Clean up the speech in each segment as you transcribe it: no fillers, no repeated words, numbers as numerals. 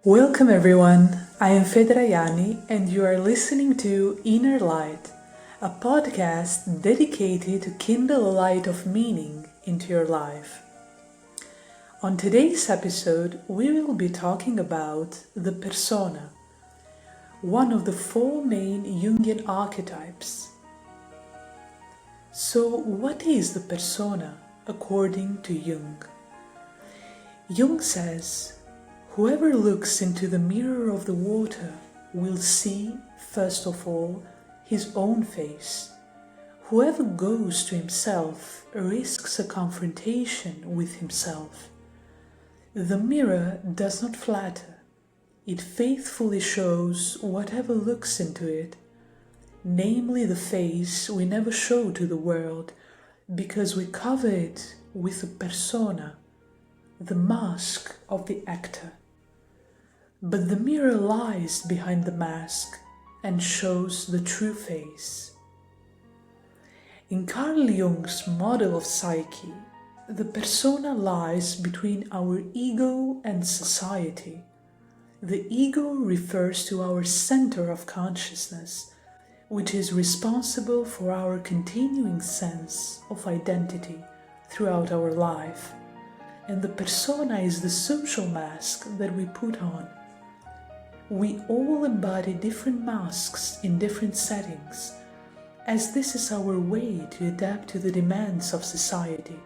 Welcome everyone, I am Fedrayani and you are listening to Inner Light, a podcast dedicated to kindle a light of meaning into your life. On today's episode, we will be talking about the persona, one of the four main Jungian archetypes. So what is the persona according to Jung? Jung says, whoever looks into the mirror of the water will see, first of all, his own face. Whoever goes to himself risks a confrontation with himself. The mirror does not flatter. It faithfully shows whatever looks into it, namely the face we never show to the world because we cover it with a persona, the mask of the actor. But the mirror lies behind the mask and shows the true face. In Carl Jung's model of psyche, the persona lies between our ego and society. The ego refers to our center of consciousness, which is responsible for our continuing sense of identity throughout our life, and the persona is the social mask that we put on. We all embody different masks in different settings, as this is our way to adapt to the demands of society,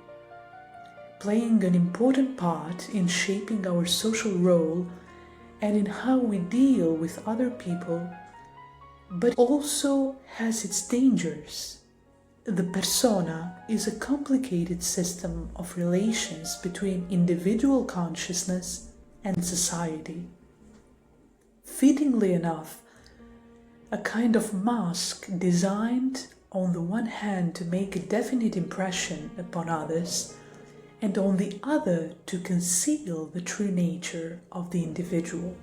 playing an important part in shaping our social role and in how we deal with other people, but also has its dangers. The persona is a complicated system of relations between individual consciousness and society. Fittingly enough, a kind of mask designed on the one hand to make a definite impression upon others and on the other to conceal the true nature of the individual.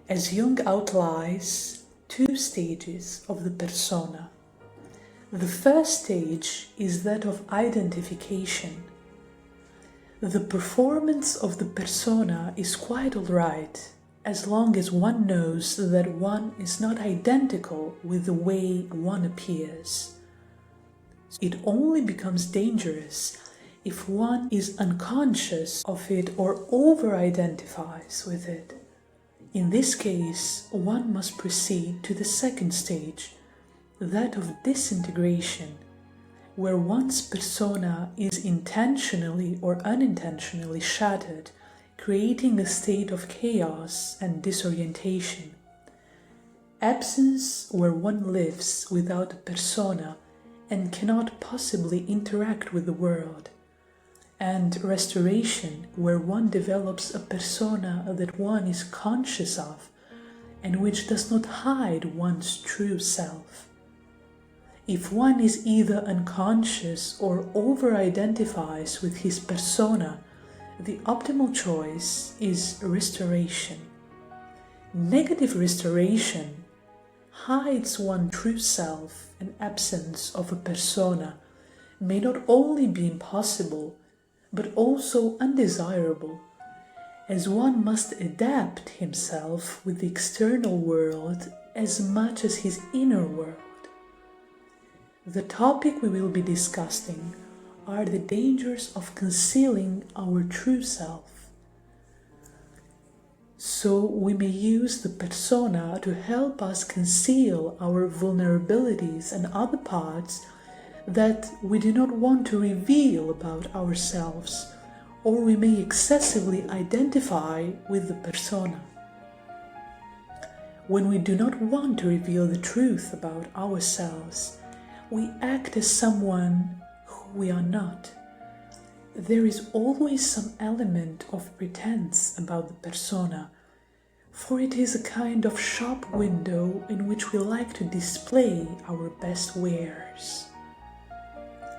As Jung outlines two stages of the persona. The first stage is that of identification. The performance of the persona is quite alright, as long as one knows that one is not identical with the way one appears. It only becomes dangerous if one is unconscious of it or over-identifies with it. In this case, one must proceed to the second stage, that of disintegration, where one's persona is intentionally or unintentionally shattered, creating a state of chaos and disorientation. Absence where one lives without a persona and cannot possibly interact with the world, and restoration where one develops a persona that one is conscious of and which does not hide one's true self. If one is either unconscious or over-identifies with his persona, the optimal choice is restoration. Negative restoration hides one's true self, and absence of a persona may not only be impossible, but also undesirable, as one must adapt himself with the external world as much as his inner world. The topic we will be discussing are the dangers of concealing our true self. So we may use the persona to help us conceal our vulnerabilities and other parts that we do not want to reveal about ourselves, or we may excessively identify with the persona. When we do not want to reveal the truth about ourselves, we act as someone who we are not. There is always some element of pretense about the persona, for it is a kind of shop window in which we like to display our best wares.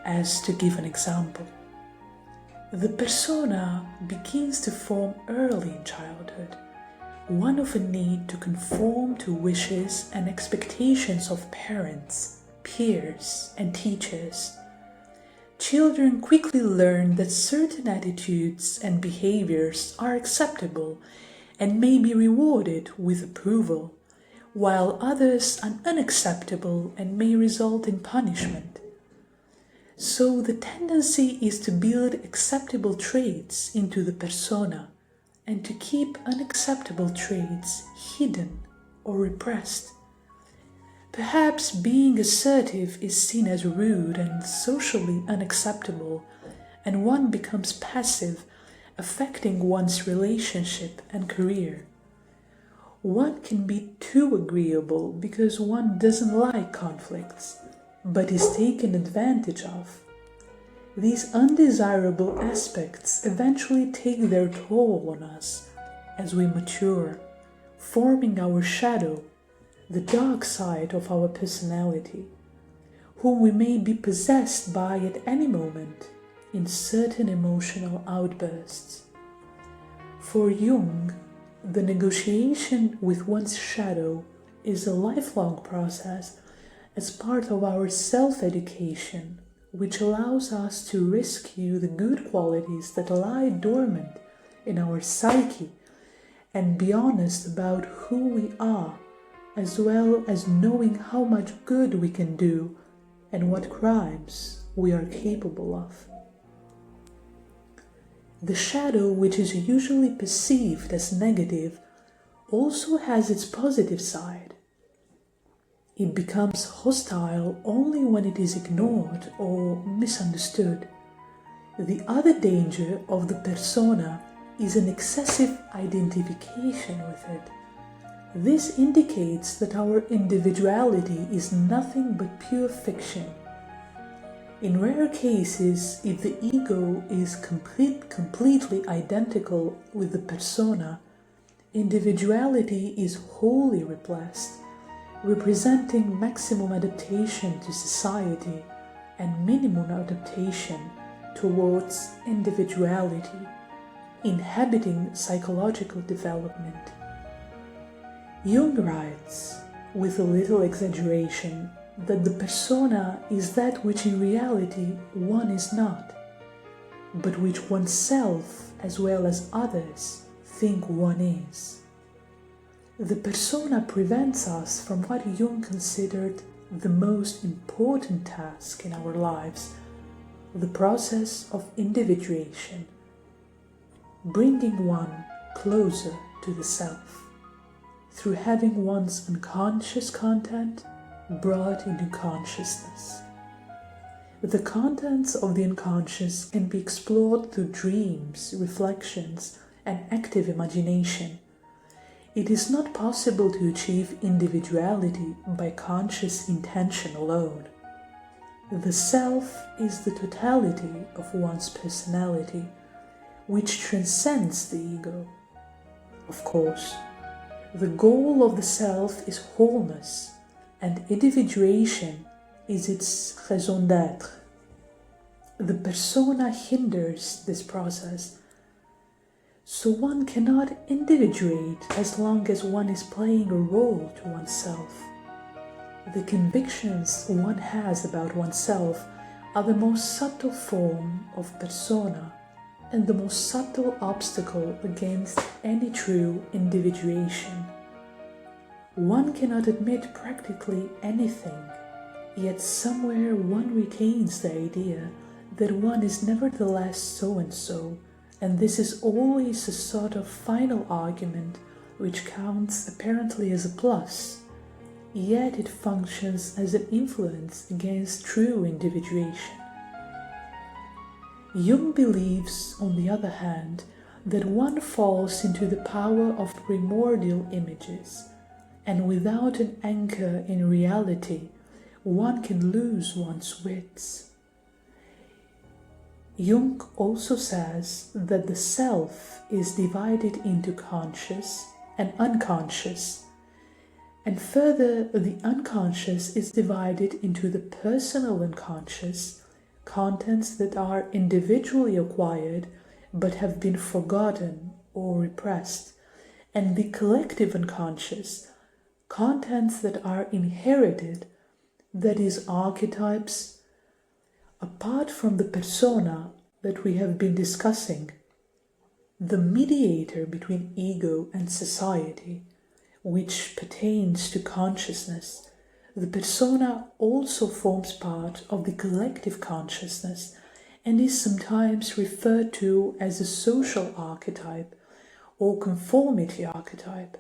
As to give an example, the persona begins to form early in childhood, one of a need to conform to wishes and expectations of parents, peers, and teachers. Children quickly learn that certain attitudes and behaviors are acceptable and may be rewarded with approval, while others are unacceptable and may result in punishment. So the tendency is to build acceptable traits into the persona and to keep unacceptable traits hidden or repressed. Perhaps being assertive is seen as rude and socially unacceptable, and one becomes passive, affecting one's relationship and career. One can be too agreeable because one doesn't like conflicts, but is taken advantage of. These undesirable aspects eventually take their toll on us as we mature, forming our shadow, the dark side of our personality, whom we may be possessed by at any moment in certain emotional outbursts. For Jung, the negotiation with one's shadow is a lifelong process as part of our self-education, which allows us to rescue the good qualities that lie dormant in our psyche and be honest about who we are, as well as knowing how much good we can do and what crimes we are capable of. The shadow, which is usually perceived as negative, also has its positive side. It becomes hostile only when it is ignored or misunderstood. The other danger of the persona is an excessive identification with it. This indicates that our individuality is nothing but pure fiction. In rare cases, if the ego is completely identical with the persona, individuality is wholly repressed, representing maximum adaptation to society and minimum adaptation towards individuality, inhibiting psychological development. Jung writes, with a little exaggeration, that the persona is that which in reality one is not, but which oneself as well as others think one is. The persona prevents us from what Jung considered the most important task in our lives, the process of individuation, bringing one closer to the self, through having one's unconscious content brought into consciousness. The contents of the unconscious can be explored through dreams, reflections, and active imagination. It is not possible to achieve individuality by conscious intention alone. The self is the totality of one's personality, which transcends the ego. Of course, the goal of the self is wholeness, and individuation is its raison d'être. The persona hinders this process, so one cannot individuate as long as one is playing a role to oneself. The convictions one has about oneself are the most subtle form of persona and the most subtle obstacle against any true individuation. One cannot admit practically anything, yet somewhere one retains the idea that one is nevertheless so-and-so, and this is always a sort of final argument which counts apparently as a plus, yet it functions as an influence against true individuation. Jung believes, on the other hand, that one falls into the power of primordial images, and without an anchor in reality, one can lose one's wits. Jung also says that the self is divided into conscious and unconscious, and further, the unconscious is divided into the personal unconscious, contents that are individually acquired but have been forgotten or repressed, and the collective unconscious, contents that are inherited, that is, archetypes, apart from the persona that we have been discussing. the mediator between ego and society, which pertains to consciousness, the persona also forms part of the collective consciousness and is sometimes referred to as a social archetype or conformity archetype.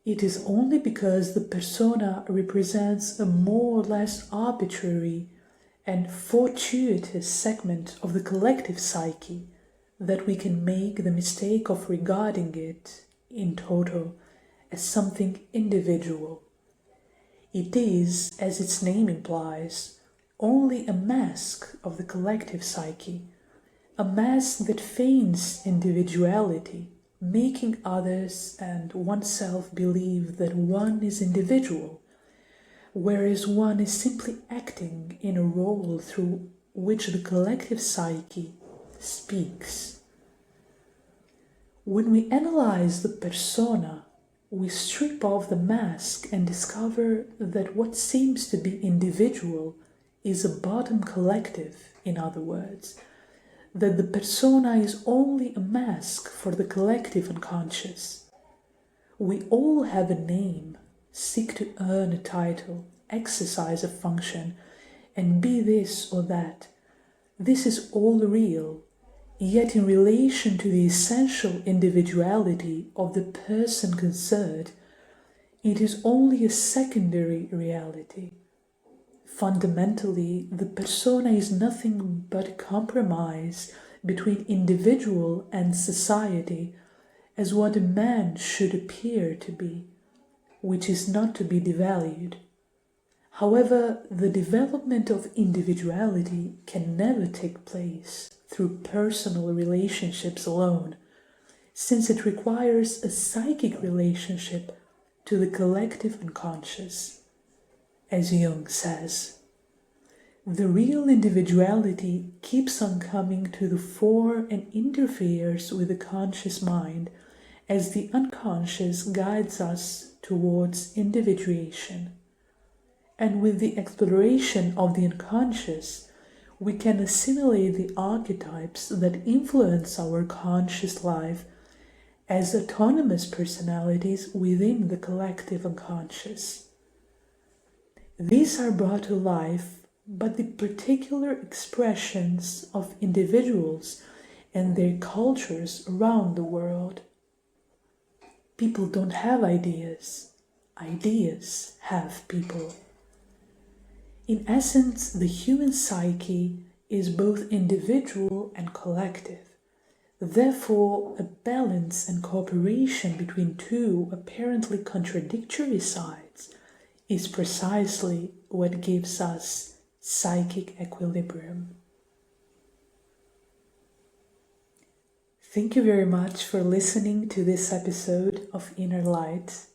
It is only because the persona represents a more or less arbitrary and fortuitous segment of the collective psyche that we can make the mistake of regarding it, in toto, as something individual. It is, as its name implies, only a mask of the collective psyche, a mask that feigns individuality, making others and oneself believe that one is individual, whereas one is simply acting in a role through which the collective psyche speaks. When we analyze the persona, we strip off the mask and discover that what seems to be individual is a bottom collective, in other words, that the persona is only a mask for the collective unconscious. We all have a name, seek to earn a title, exercise a function, and be this or that. This is all real, yet in relation to the essential individuality of the person concerned, it is only a secondary reality. Fundamentally, the persona is nothing but a compromise between individual and society as what a man should appear to be, which is not to be devalued. However, the development of individuality can never take place through personal relationships alone, since it requires a psychic relationship to the collective unconscious. As Jung says, the real individuality keeps on coming to the fore and interferes with the conscious mind as the unconscious guides us towards individuation. And with the exploration of the unconscious, we can assimilate the archetypes that influence our conscious life as autonomous personalities within the collective unconscious. These are brought to life by the particular expressions of individuals and their cultures around the world. People don't have ideas. Ideas have people. In essence, the human psyche is both individual and collective. Therefore, a balance and cooperation between two apparently contradictory sides is precisely what gives us psychic equilibrium. Thank you very much for listening to this episode of Inner Light.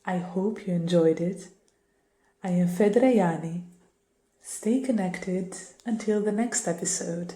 I hope you enjoyed it. I am Fedrayani. Stay connected until the next episode.